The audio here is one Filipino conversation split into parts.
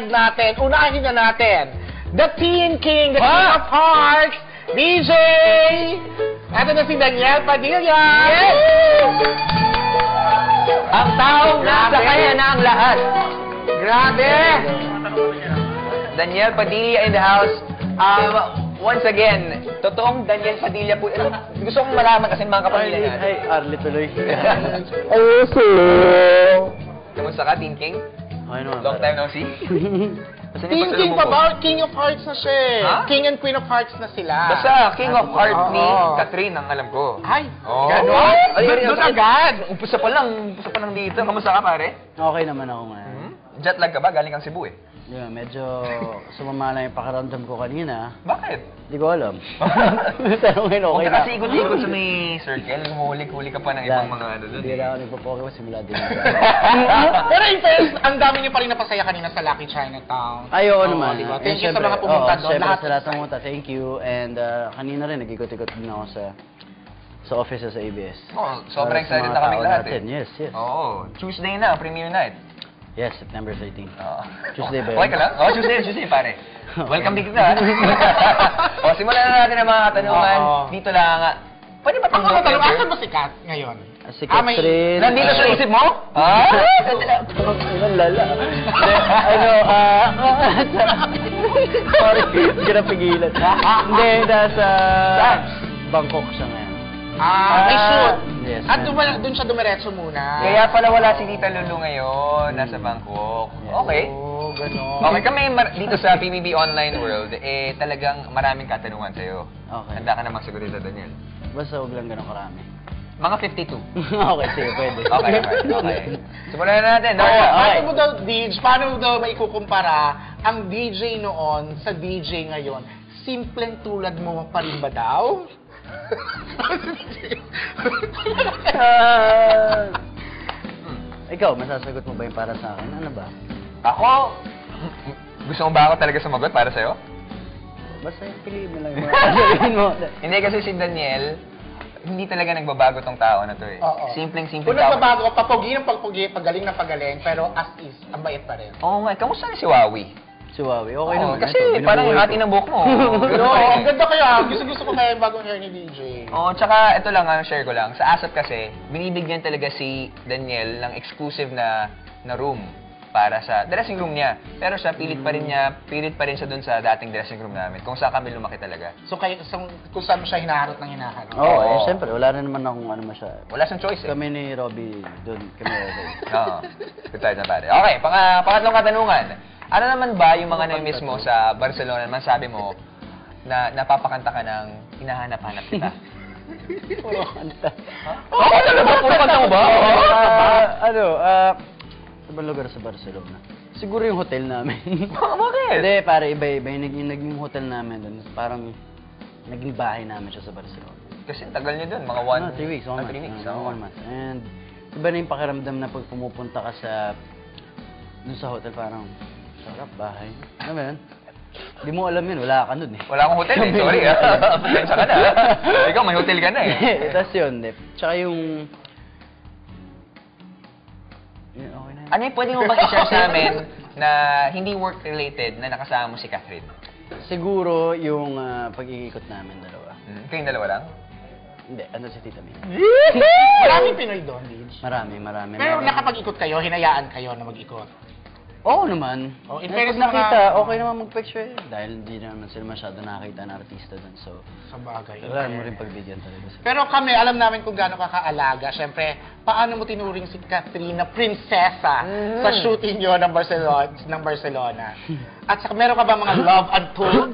natin, unahin na natin, the Teen King, the King of Hearts, DJ! Ito na si Daniel Padilla! Yes! Ang taong nasa kanya na ang lahat. Grabe! Daniel Padilla in the house. Once again, totoong Daniel Padilla po. Gusto kong malaman kasi mga kapamilya natin. Ay, Arlie tuloy. Kamusta ka, Teen King? Okay naman. Long time no see. Teen King pa ba? King of Hearts na siya. Ha? King and Queen of Hearts na sila. Basta, King of Hearts ni Catherine ang alam ko. Ay, Oh. gano'n? Ay, Doon agad. Umpisa pa lang dito. Kamusta ka, pare? Okay naman ako ngayon. Jet lag ka ba? Galing kang Cebu eh. Yeah, medyo sumama lang yung pakiramdam ko kanina. Bakit? Hindi ko alam. Pero ngayon okay Huwag ka na. kasi ikot-ikot sa may circle. Huli ka pa ng ibang mga ano doon. Hindi na ako nagpo-Pokemon simula din. Pero in fairness, ang dami niyo pa rin napasaya kanina sa Lucky Chinatown. Ay, oo naman. Diba? And Thank you sa syempre, mga pumunta doon. Siyempre sa lahat ng excited. pumunta, thank you. And kanina rin, nag-ikot-ikot din ako sa office sa ABS. Oh, sobrang Para sa excited mga na kaming tao lahat natin. eh. Yes, yes. Oo. Tuesday na, premiere night. Yes, September 13. Oo. Tuesday ba yun? Okay ka lang? Oo, Tuesday, pare. Welcome din kita. O, simulan na natin ang mga katanungan. Oo. Dito lang. Pwede ba Ang mga tanong, November? asan ba si Kat ngayon? Si may- Catherine. Nandito sa isip mo? Ah? Ibang lala. Sorry, hindi ko napigilan. Hindi, nasa Bangkok siya ngayon. May shoot. Yes. At doon siya dumiretso muna. Kaya pala wala si Tita Lulu ngayon. Nasa Bangkok. Okay. Oh, gano'n. Okay, kami dito sa PBB Online World, talagang maraming katanungan sa'yo. Okay. Handa ka namang sagutin sa Daniel. Basta huwag lang ganun karami. Mga 52. Okay, sige, pwede. Okay. Simulan na natin. Oh, Darla. paano mo daw, DJ, paano mo daw maikukumpara ang DJ noon sa DJ ngayon? Simpleng tulad mo pa rin ba daw? Ikaw, masasagot mo ba yung para sa akin? Ano ba? Ako, gusto mo ba ako talaga sumagot para sa'yo? Basta yung piliin mo lang yung mga sasabihin mo. Hindi kasi si Daniel, hindi talaga nagbabago tong tao na to eh. Oo. Simpleng-simpleng Kung tao. nagbabago, papugi ng pagpugi, pagaling ng pagaling, pero as is, ang bait pa rin. Oo nga, kamusta na si Wawi? Si Wawi, okay Oo, naman. kasi Ito, parang binubuhay hati ko. ng buhok mo. Pero, ang ganda kaya. Gusto ko kaya yung bagong hair ni DJ. Oo, tsaka ito lang, share ko lang. Sa ASAP kasi, binibigyan talaga si Daniel ng exclusive na room para sa dressing room niya. Pero siya, pilit pa rin siya dun sa dating dressing room namin. Kung saan kami lumaki talaga. So, kung saan mo siya hinaharot ng hinaharot. Oo, Oo. siyempre, wala na naman akong ano masyado. Wala siyang choice eh. Kami ni Robby, doon kami okay. Oo. Good tayo na pare. Okay, pangatlong katanungan. Ano naman ba yung mga na-miss mo sa Barcelona naman sabi mo na napapakanta ka ng hinahanap-hanap kita? Puro kanta. Oo, talaga puro kanta mo ba? Sa ibang lugar sa Barcelona. Siguro yung hotel namin. Bakit? Hindi, para iba-iba. Yung naging hotel namin doon, parang naging bahay namin siya sa Barcelona. Kasi tagal niyo dun, mga 3 weeks, 1 month. 3 weeks. One month. And iba na yung pakiramdam na pag pumupunta ka dun sa hotel, parang sarap, bahay. Ano ba yun? Hindi mo alam yun, wala ka nun eh. Wala akong hotel eh, sorry ah. Pasensya ka na. Ikaw, may hotel ka na eh. Tapos yun, tsaka yung... Okay na yun. Ano yung pwede mo bang i-share sa amin na hindi work-related na nakasama mo si Catherine? Siguro yung pag-iikot namin dalawa. Kayong dalawa lang? Hindi, ano si Tita May? Maraming Pinoy doon, DJ. Marami. Pero nakapag-ikot kayo, hinayaan kayo na mag-ikot. Oo naman. Oh, in Pag fairness nakita, mga- okay naman mag-picture eh. Dahil hindi naman sila masyado nakakita na artista doon. So, Sa bagay. kailangan mo rin pagbigyan talaga sila. Pero kami, alam namin kung gaano ka kaalaga. Siyempre, paano mo tinuring si Catherine na prinsesa sa shooting nyo ng Barcelona? At saka, meron ka ba mga love untold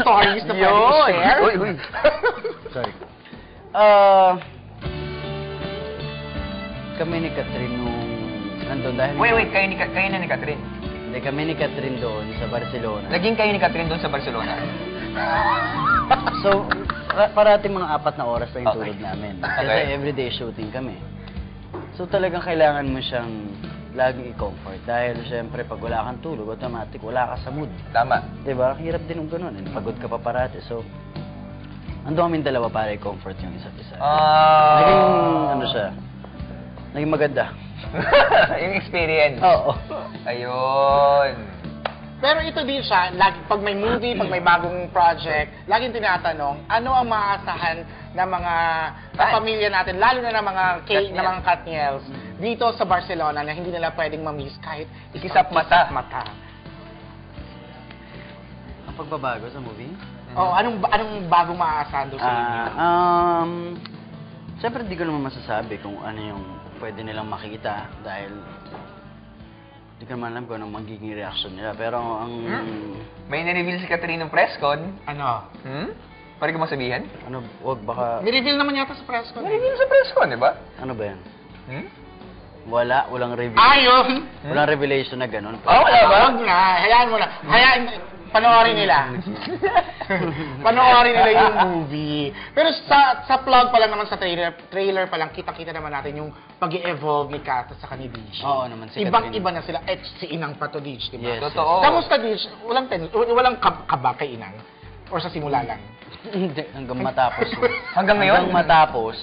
stories na pwede i-share? Uy. Sorry. Kami ni Catherine nung nandun dahil... Wait, kayo na ni Catherine. Hindi, kami ni Catherine doon sa Barcelona. Naging kayo ni Catherine doon sa Barcelona. So, parating mga 4 na oras lang yung Okay. tulog namin. Kasi Okay. everyday shooting kami. So talagang kailangan mo siyang laging i-comfort. Dahil syempre, pag wala kang tulog, automatic, wala ka sa mood. Tama. Diba? Hirap din yung ganun. Pagod ka pa parati. So, ando kaming dalawa para i-comfort yung isa't isa. Naging, ano siya, naging maganda. Yung experience. Oo. Ayun. Pero ito din siya, pag may movie, pag may bagong project, laging tinatanong, ano ang maaasahan ng mga kapamilya natin, lalo na ng mga ng mga Katniels, dito sa Barcelona na hindi nila pwedeng ma-miss kahit Kisap mata. Ang pagbabago sa movie? Oh, anong bagong maaasahan doon sa inyo? Siyempre, di ko naman masasabi kung ano yung pwede nilang makita dahil di ko naman alam kung anong magiging reaction nila. Pero ang... May na-reveal si Catherine ng press con. Ano? Pwede ko masabihin? Ano, wag baka... Ni-reveal naman yata sa press con. Na-reveal sa press con, di ba? Ano ba yan? Walang reveal. Ayun! Walang revelation na ganun. Wala ba? Wag na, hayaan mo na. Panoorin nila. Panoorin nila yung movie. Pero sa plug pa lang naman sa trailer pa lang, kitang-kita naman natin yung pag-evolve ni Kat sa ni Dish. Oo naman, si Ibang-iba na sila. Si Inang pa to, Dish, di ba? Yes. Totoo. Kamusta, Dish? Walang kaba kay Inang? Or sa simula lang? Hindi, hanggang matapos. Hanggang ngayon? Hanggang matapos.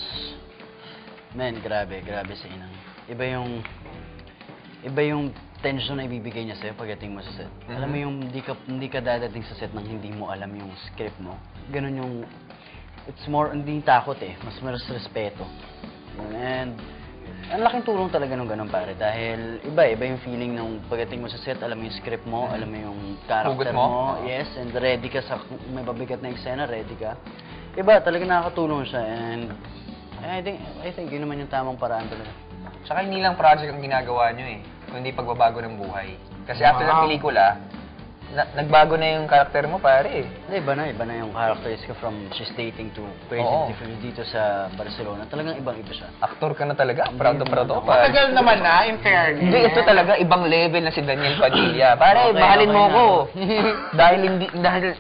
Men, grabe sa Inang. Iba yung tension na ibibigay niya sa'yo pagdating mo sa set. Alam mo yung hindi ka dadating sa set nang hindi mo alam yung script mo. Ganun yung, it's more, hindi takot mas respeto. And, ang laking tulong talaga nung ganun pare. Dahil iba yung feeling nung pagdating mo sa set, alam mo yung script mo, alam mo yung character Hugot mo? Yes, and ready ka sa, may babigat na eksena, ready ka. Iba, talaga nakakatulong siya and I think yun naman yung tamang paraan talaga. Tsaka hindi lang project ang ginagawa nyo kundi pagbabago ng buhay. Kasi after ng pelikula, nagbago na yung karakter mo, pare. Iba na yung characters ka from she's dating to crazy different dito sa Barcelona. Talagang ibang-iba siya. Aktor ka na talaga. Proud ako, pare. Matagal naman na, in fairness. Hindi, ito talaga ibang level na si Daniel Padilla. Pare, mahalin mo ako. Dahil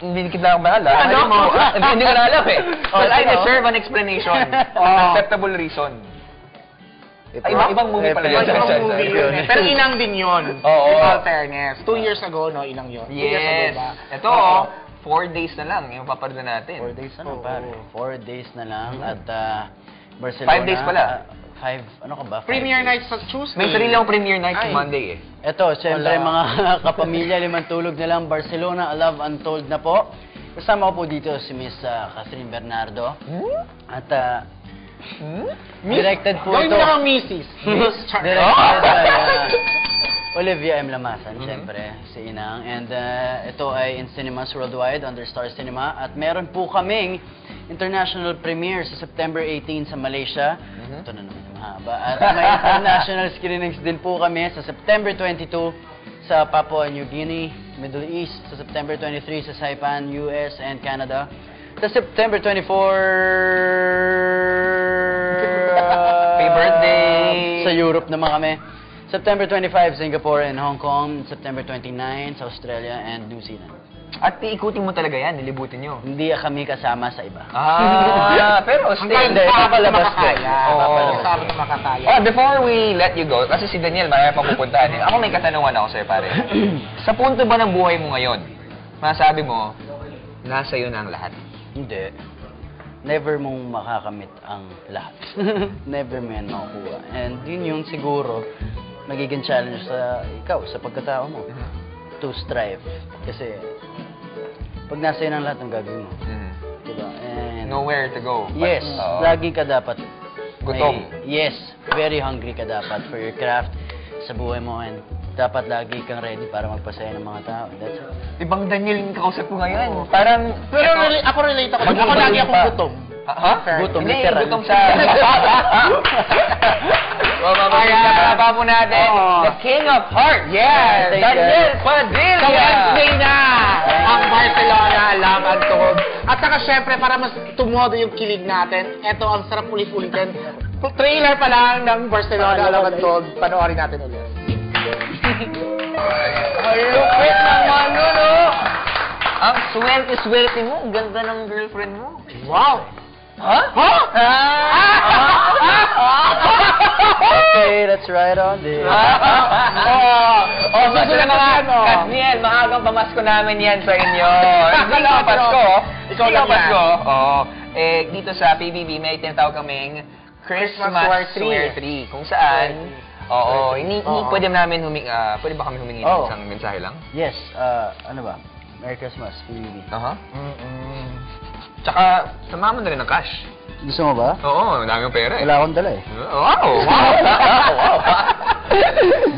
hindi kita ako mahal. Ano? Hindi ko na alam But I deserve an explanation. An acceptable reason. Ibang movie pala yun. Ibang movie yun. Pero Inang din yun. Oo. In all fairness. 2 years ago, no? Inang yun. 2 years ago Yes. ba? Ito, 4 days na lang yung papanood natin. 4 days na lang, pare. 4 days na lang at Barcelona. 5 days pala. 5, ano ka ba? Premiere night sa Tuesday. May sarili akong premiere night sa Monday Ito, siyempre mga kapamilya, limang tulog na lang, Barcelona, A Love Untold na po. Kasama ko po dito si Miss Catherine Bernardo. At directed po Gawin ito. mo na kang Mrs. Directed by Olivia M. Lamasan, siyempre, si Inang. And ito ay in cinemas worldwide under Star Cinema. At meron po kaming international premiere sa September 18 sa Malaysia. Ito na naman yung mahaba. At may international screenings din po kami sa September 22 sa Papua New Guinea, Middle East, sa September 23 sa Saipan, US and Canada. Sa September 24... Happy birthday! Sa Europe naman kami. September 25, Singapore and Hong Kong. September 29, sa Australia and New Zealand. At iikutin mo talaga yan, nilibutin nyo. Hindi kami kasama sa iba. Pero still, papalabas ko. Kasama na makakaya. Before we let you go, kasi si Daniel, marami pang pupuntahan. Ako may katanungan ako sa'yo, pare. Sa punto ba ng buhay mo ngayon, masabi mo, nasa iyo na ang lahat? Hindi. Never mong makakamit ang lahat. Never mo yan makukuha. And yun yung siguro magiging challenge sa ikaw, sa pagkatao mo. To strive. Kasi pag nasa yun ang lahat ng gagawin mo. Diba? And Nowhere to go. yes, lagi ka dapat Gutom. yes, very hungry ka dapat for your craft sa buhay mo and dapat lagi kang ready para magpasaya ng mga tao. That's it. Ibang Daniel yung kausap ko ngayon. Parang... Pero ako relate ako. Ako lagi akong gutom. Ha? Gutom, Hindi, literal. gutom sa... Mababa po natin. The King of Hearts. Yes! Daniel Padilla! Sa Wednesday na ang Barcelona Love Untold. At saka syempre, para mas tumodo yung kilig natin, eto ang sarap ulit-ulitin. Trailer pa lang ng Barcelona Love Untold. Panoorin natin ulit. Ay, lupit naman nun, Ang swerte-swerte mo. Ang ganda ng girlfriend mo. Wow! Ha? Okay, that's right on this. Basta na mga Katniel, maagang pamasko namin yan sa inyo. Hindi ka Pasko. Ikaw lang yan. Pasko. Dito sa PBB, may tinatawag kaming Christmas Swear Tree. Kung saan, Oo, hindi pwede namin pwede ba kami humingi ng Oo. isang mensahe lang? Yes, ano ba? Merry Christmas, PBB. Aha. Tsaka, samahan mo na rin ng cash. Gusto mo ba? Oo, ang daming pera eh. Wala akong dala eh. Wow! Wow!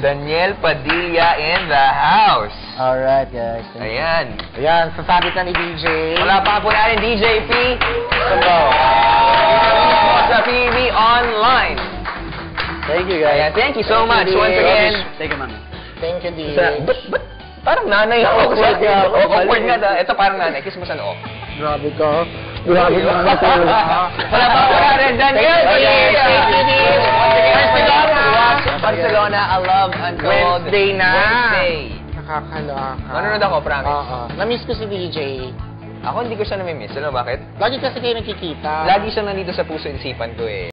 Daniel Padilla in the house. Alright, guys. Thank you. Ayan. Ayan, sasabit na ni DJ. Wala pa po natin DJ P. Sa PBB Online. Thank you, guys. Ayan, thank you so much once again. Thank you, mami. Thank you, DJ. Ba't parang nanay ako? Awkward nga ako. Awkward nga. Ito parang nanay. Kiss mo sa noo. Grabe ka. Grabe ka. Wala pa po natin. Daniel Padilla. Once again, Barcelona, I love Untold. Wednesday na. Wednesday. Nakakaloka. Manonood ako, promise. Oo. Na-miss ko si DJ. Ako hindi ko siya namimiss. Alam mo bakit? Lagi kasi kayo nakikita. Lagi siya nandito sa puso isipan ko eh.